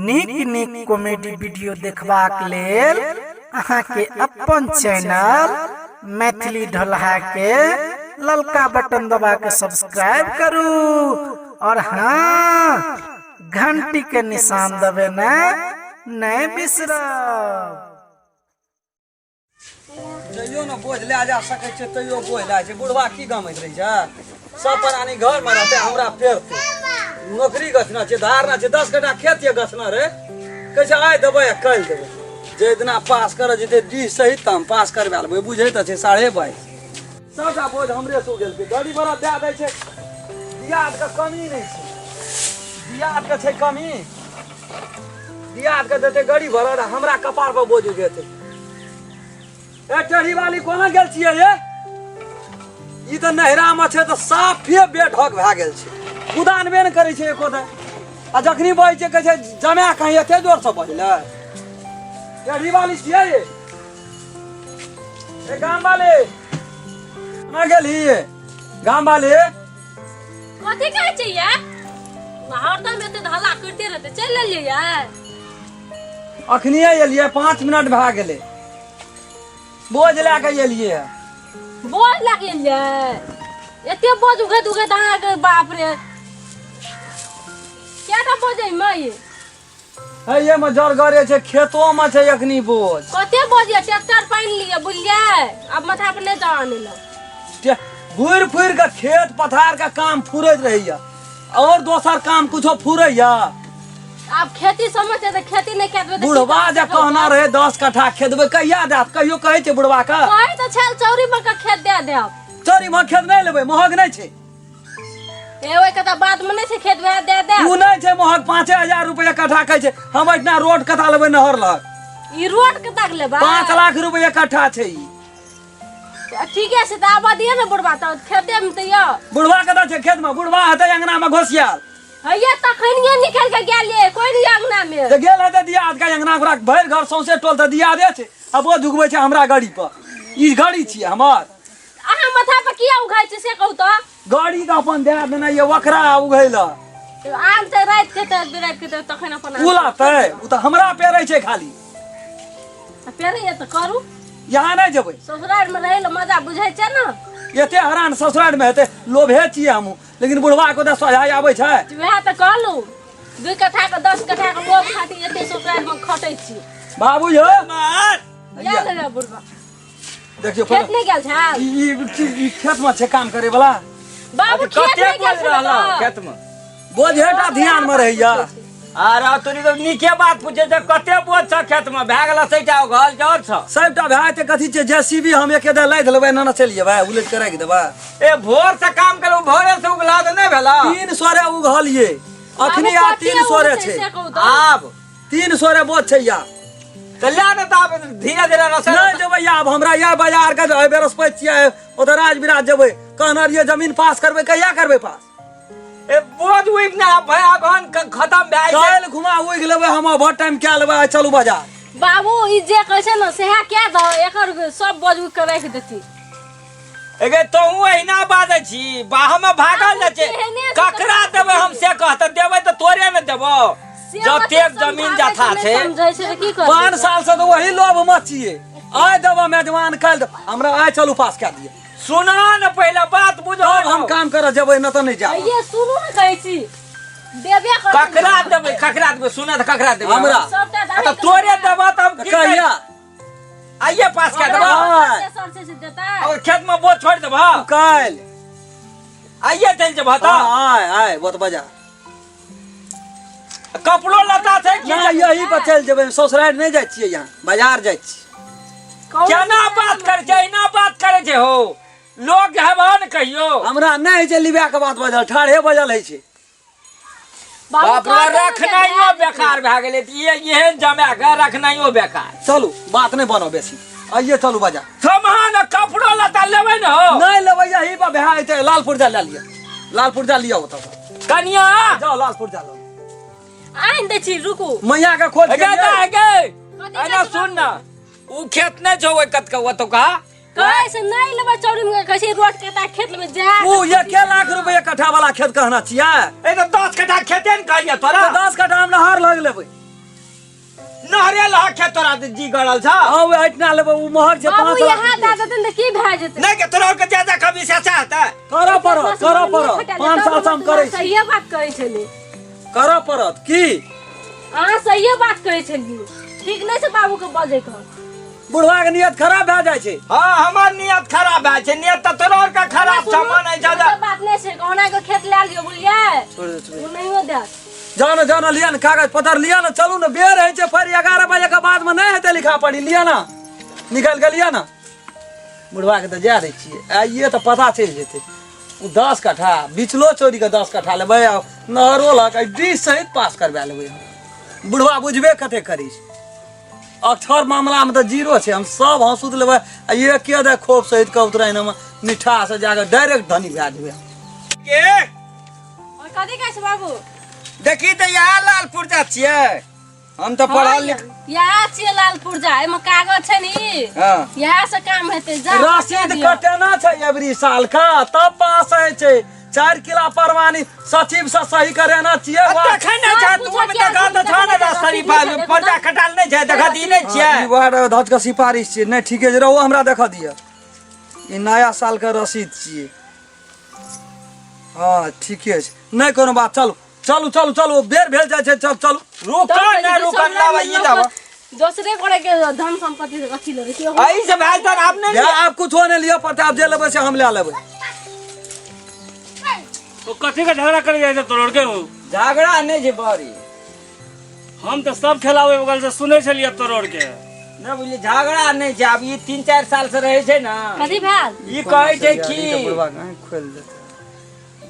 नीक नीक comedy video देखबाक लेल अहाँ के अपन चैनल मैथिली ढोलहा के ललका बटन दबा के सब्सक्राइब करू और हाँ घंटी के निशान दबे नहीं बिसरब। जइयो न बोझ ले जा सकै छै तइयो बोझ ला छै। बुढ़वा की गमैत रहै छै, सब प्राणी घर में रहते हमरा पेरते नौकरी गछना छै, धारना छै, 10 कट्ठा खेत ये गछना रे कहै छै आइ देबै आ काल्हि देबै। जे दिना पास कर जेतै डी सहित हम पास करबा लेबै, बुझै त छै 22.5 सबटा बोझ हमरे से गेल छै। गाड़ी बड़ा दए दै छै, दियाद के कमी नहीं छै, दियाद के छै कमी, दियाद के देतै गाड़ी भरा हमरा कपार पर बोझ उठेतै। ए टेढ़ी वाली कोना गेल छियै ये? ई त नहरा में छै त साफे बेढक भए गेल छै, उदानबे न करै छै एको दे। आ जखनी बहै छै कहै छै जमा कहीं एते जोर से बहिले। टेढ़ी वाली छियै ये? ए गाम वाले ना गेली ये? गाम वाले कथी कहै छै ये? हरदम एते हल्ला करते रहते, चल लेलिए ये। अखनिए एलियै, 5 मिनट भए गेलै, बोझ लए के एलियै। बोझ लगे एलिए? एते बोझ उघैत उघैत अहाँ के बाप रे केटा बोझ है मई? है ये में जरगरे छै, खेतो में छै अखनी बोझ। कते बोझ है? ट्रैक्टर पाइन लिए बुझलिए, अब माथा पर नहीं जाने ला। घूर फूर के खेत पथार का काम फुरैत रहैया, और दोसर काम कुछो फुरैया? अब खेती समझते तो खेती नहीं खेत में बुढ़वा जे कहना रहे 10 कट्ठा खेत देबै, कहिया देत? कहियो कहै छै बुढ़वा का कहि तो छल चौरी में का खेत दे देब। चोरी में खेत नहीं लेबै, महग नहीं छै। ए ओइ कता बात में नहीं छै खेत में दे दे। उ नहीं छै महग, 5,000 रुपया कट्ठा कहै छै। हम इतना रोड कथा लेबै नहर लग, ई रोड के तक लेबा 5 लाख रुपया कट्ठा छै ई। ठीक है से त आबा दिए न बुढ़वा त खेते में त यो बुढ़वा कता छै खेत में? बुढ़वा हेतै अंगना में घोसियाल। हैया तखनिए निकल के गेलिए कोई नहीं अंगना में। त गेल हेतै दियाद का अंगना ओकरा भरि घर सौंसे टोल त दियादे छै। अब वो झुकबै छै हमरा गाड़ी पर, ई गाड़ी छियै हमर। अहाँ माथा पर किया उघाइ छै से कहू त? गाड़ी का अपन दे देना ये वकरा उघैला आम त रात के त बिरात के त तखन अपन उलातै। उ त हमरा पेरै छै खाली, पेरे ये त करू। यहाँ नहीं जेबै, ससुराल में रहे ल मजा बुझाइ छै न। एते हरान ससुराल में हेतै, लोभे छियै हमहू, लेकिन बुढ़वा को त सोझाइ आबै छै। वएह त कहलू 2 कट्ठा के 10 कट्ठा के लोग खातिर एते ससुराल में खटै छी। बाबू यो या लगा बुढ़वा देखियो खेत नहीं गेल छै? ई खेत में छै काम करे वाला। बाबू खेत नहीं गेल छै खेत में बोझ हेटा ध्यान में रहैया। अरे तोरी तो नीके बात पूछे छै, कते बोझ छ खेत में? भए गेल सैटा घर जर छ सबटा भाई ते कथी छै जेसीबी हम एके दे लाद लेबै, ना चलिए भाई उलट के राख देबा। ए भोर से काम करू, भोरे से उगला त नहीं भेला। 3 सोरे उघलिए अखनी, आ 3 सोरे छै आब 3 सोरे बोझ छै या। त ला न त आब धीरे धीरे रसे नहीं जेबै आब हमरा या बाजार के बृहस्पति छियै ओतऽ राज विराज जेबै। कहना रहिए जमीन पास करबै, कहिया करबै पास? ए बोझ उग ना भया गन खत्म भए छै। चल घुमा उग लेबै, हम ओवर टाइम क्या लेबै, चलू बाजार। बाबू ई जे कहै छै न सेहा क्या द एकर सब बोझ उग के राख देती। एगे तोहू एहिना बाजै छी, बाह में भागल जा छै। ककरा देबै हम से कहत देबै त तोरे न देबो। जतेक जमीन जथा छै समझै छै की कर 5 साल से तो वही लोभ मत छिए। आइ देबो मेजबान काल हमरा आइ चलू पास कए दिए। सुना न पहले बात बुझो। तब हम काम करऽ जेबै, न त नहीं जाब। ये सुनू न कहै छी देबे कर। ककरा देबै? ककरा देबै? सुना त ककरा देबै? हमरा सबटा त तोरे देबो त हम की कहिया आइए पास कए देबो। सरसे से देता और खेत में बोझ छोड़ देबो, काल आइए चल जेबो त। आइ बहुत बाजार कपड़ो लता छै कि ना यही पर चल जेबै। ससुराल नहीं जाइ छियै, यहाँ बाजार जाइ छी। केना बात करे छै? एना बात करे छै हो लोग हेबो न कहियो। हमरा नहीं छै लिबा के बात बजल, ठाढ़े बजल है छै। बाप रे रखनाइयो बेकार भए गेलै त ये एहन जमा के रखनाइयो बेकार। चलू बात नहीं बनो बेसी, आइए चलू बाजार। सामान कपड़ो लता लेबै न हो। नहीं लेबै यही पर भए जेतै। लालपुर जा ले लिया, लालपुर जा लिया होता कनिया जाओ लालपुर जा लो। आइन दे छी रुकू। मैया के खोज के गे लिए। गे एना सुन न, उ खेत नहीं छौ ओइ कत के ओतो का कहै से नहीं लेबै चौरी में कहै छै रोड के ता खेत में जा। उ 1 लाख रुपया कट्ठा वाला खेत कहना छियै। ए तो 10 कट्ठा खेते न कहिया तोरा। 10 कट्ठा हम नहर लग लेबै। नहरे लहा खेत तोरा जी गड़ल छ हां वे इतना लेबो उ महर छै बाबू 5 यहाँ दादा तन त की भए जेतै नहीं के तोरा के ज्यादा कभी से चाहता करऽ पड़त 5 साल से हम करै छी सही बात करै छली करऽ पड़त की अहाँ सही बात करै छली ठीक नहीं छै बाबू के बजे के बुढ़वा के नियत खराब भए जाइ छै हां हमर नियत खराब है छै नियत त तोरा का खराब छ मन है ज्यादा बात नहीं छै कोना के खेत ले लियो बुलिए छोड़ दे उ नहीं हो दे जानो लिया ना कागज पत्तर लिया ना चलू ना बेर है फिर 11 बजे के बाद में नहीं हेतै लिखा पड़ी लिया ना निकल के लिया ना बुढ़वा के तो जा दै छियै आइए तो पता चल जेतै उ 10 कट्ठा बिचलो चोरी के 10 कट्ठा लेबै नहरो लग डी सहित पास करबा लेबै बुढ़वा बुझबे कते करिस अक्षर मामला में तो जीरो छै हम सब हंसुत लेबै आ ये के दे खोप सहित के उतराइन में निठा से जाके डायरेक्ट धनी भए जेबै के और कथि कहै छै बाबू देखी त यहाँ लालपुर जा छियै हम तो पढ़ल लिख यहाँ छियै लालपुर जा एमे कागज छै नी हां यहाँ से काम हेतै जा रसीद कटेना छै एवरी साल का तब पास है छै 4 किलो परवानी सचिव से सही करेना चाहिए देखै नै छै तू में त गात छ न रास्तारी पाल पर्चा कटाल नै छै देखा दी नै छियै ई बार धज के सिफारिश छै नै ठीके जे रहो हमरा देखा दिया ई नया साल के रसीद छियै हां ठीके छै नै कोनो बात चलू बेर भेल जाइ छै चलू रुक ना रुक लावा ई दावा दूसरे कोड़े के धन संपत्ति अथी ले के आई से भाई तर आपने या आप कुछ होने लियो प्रताप जे लेबै से हम ले लेबै तो कथी का झगड़ा करे जाए तोड़ के हो झगड़ा नै छै बड़ी हम तो सब ठेलावे बगल से सुनै छलिए तोड़ के नै बुझली झगड़ा नै छै अब ई 3-4 साल से रहै छै ना कथी भेल ई कहै छै कि बुढ़वा कहीं खोल देतै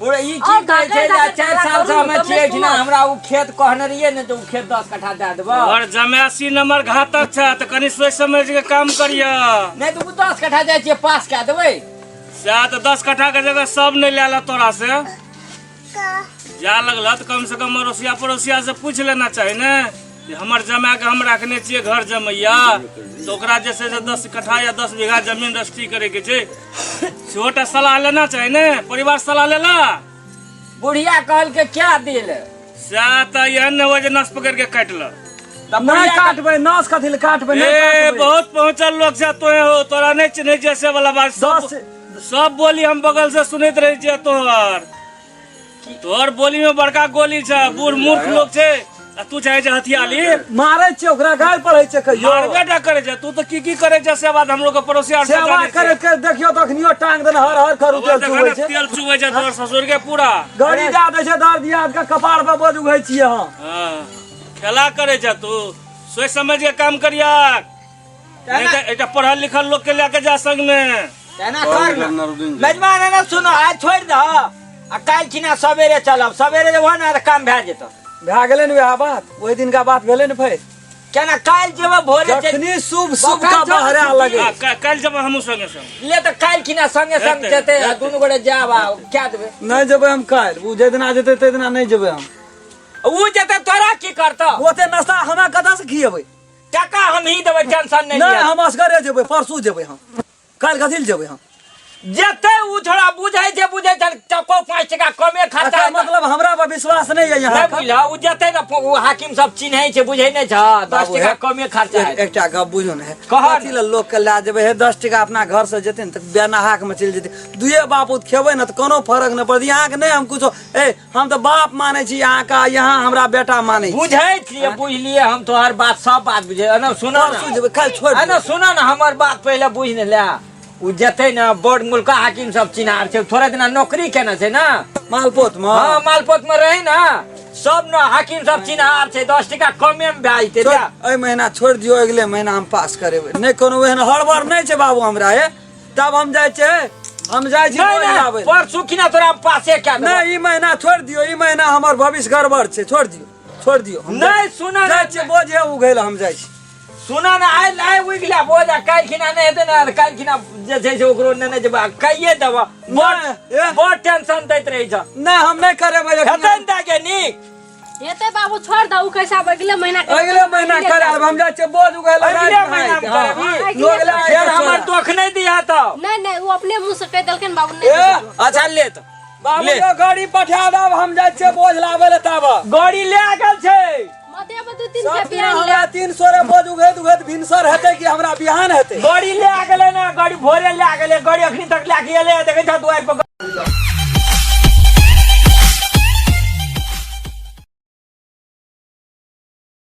बुढ़ा ई की कहै छै जे 4 साल से हमे छियै कि ना हमरा उ खेत कहने रहिए ने तो उ खेत 10 कट्ठा दे देबो और जमासी नंबर घातक छ त कनी सोच समझ के काम करिया नै तो उ 10 कट्ठा जाइ छियै पास कए देबै से तो 10 कट्ठा के जगह सब नहीं लेला तोरा से जा लगला तो कम से कम अड़ोसिया पड़ोसिया से पूछ लेना चाहिए ना कि हमर जमा के हम रखने छियै घर जमैया तो ओकरा जैसे 10 कट्ठा या 10 बीघा जमीन रजिस्ट्री करे के छै छोटा सलाह लेना चाहिए ना परिवार सलाह लेला बुढ़िया कहल के क्या दिल से त एहन न हो जे नस पकड़ के काट ल नै काटबै नस कथि ले काटबै नै ए काटबै बहुत पहुंचल लोग से तो हो तोरा नहीं चिन्है जैसे वाला बात सब बोली हम बगल से सुनैत रही छियै तोहर बोली में बड़का गोली छ बूढ़ मूर्ख लोग छे आ तू चाहे जे हथियाली मारै छै ओकरा गाल पड़ै छै कहियो मारबे टा करे छै तू तो की करे छै से बात हम लोग के पड़ोसिया से सेवा करे के देखियो तखनियो टांग देन हर करू तेल चुबै छै तेल चुबै छै तोहर ससुर के पूरा गाड़ी जा दै छै दर्द याद के कपाड़ पे बोझ उघै छियै हम हां खेला करे छै तू सोच समझ के काम करिया एटा पढ़ल लिखल लोग के लेके जा संग में केना कर मेजबान ने सुनो आज छोड़ द आ काल खिना सवेरे चलब सवेरे जब ना काम भए जेतो भए गेलै ने वएह बात ओहि दिन का बात भेलै ने फेर केना काल जेब भोरे जखनी शुभ का बहरा लगे कल जब हमहु संगे संग ले तो काल खिना संगे संग जेते दुनु गोटे जाब आ क्या देबे नहीं जेबै हम काल उ जे दिना जेतै ते दिना नहीं जेबै हम उ जेते तोरा की करतो ओते नाश्ता हमरा कतऽ से खियेबै टका हम ही देबै टेंशन नहीं नहीं हम असगरे जेबै परसू जेबै हम काल कथि ले जेबै हम जेते उ थोड़ा बुझै छै टको 5 टका कमे खाता मतलब हमरा पर विश्वास नहीं है नहीं यहाँ बुझला उ जेते न उ हाकिम सब चिन्है छै बुझै नै छ 10 टका कमे खर्चा है एकटा गप बुझो ने कहर। कथि ले लोग के ला जेबै हे 10 टका अपना घर से जेतै न त बेनाहाक में चल जेतै दुए बापूत खेबै न त कोनो फर्क न पड़त यहाँ के नहीं हम कुछो ए हम तो बाप माने छी यहाँ का यहाँ हमरा बेटा माने बुझै छियै बुझलिए हम तोहर बात सब बात बुझै न सुनो परसू जेबै काल छोड़ न सुनो न हमर बात पहिले बुझ न ले उ जेते न बोर्ड मुल्का हाकिम सब चिन्हार छै थोड़ा दिन नौकरी केना छै ना मालपोत में हां मालपोत में रही ना सब न हाकिम सब चिन्हार छै 10 टका कमे में भए जेते ए महीना छोड़ दियो अगले महीना हम पास करेबै नहीं कोनो एहन हड़बड़ नहीं छै बाबू हमरा हे तब हम जाय छै हम जाय छी बोल लाबै परसू किना तोरा पासे क्या नहीं ई महीना छोड़ दियो ई महीना हमर भविष्य गड़बड़ छै छोड़ दियो नहीं सुना जाय छै बोझे उगैल हम जाय छी सुना ना आइ लाई उगला बोझा काल खिना नहीं हेते ना काल खिना जे छै से ओकरो ने जेबा कहिए देबा बहुत टेंशन दैत रही छ नहीं हम नहीं करेबै हेतै न के नीक एते बाबू छोड़ द उ कैसा अगले महीना कराब हम जाय छै बोझ उगैल अगले महीना में करबी लोग ला फेर हमर दुख नहीं दिया तो नहीं वो अपने मुंह से कह देलकन बाबू नहीं अच्छा ले तो बाबू गाड़ी पठा दब हम जाय छै बोझ लाबै ले तब गाड़ी ले आ गेल छै मत ते अब 2-3 सब के दिन बियान हमरा 300 रे बोझ उघैत भिनसर हेतै कि हमरा बिहान हेतै गाड़ी ले आ गेलै ना गाड़ी भोरे ले आ गेलै गाड़ी अखनी तक ले के एलै देखै छ दुआर पर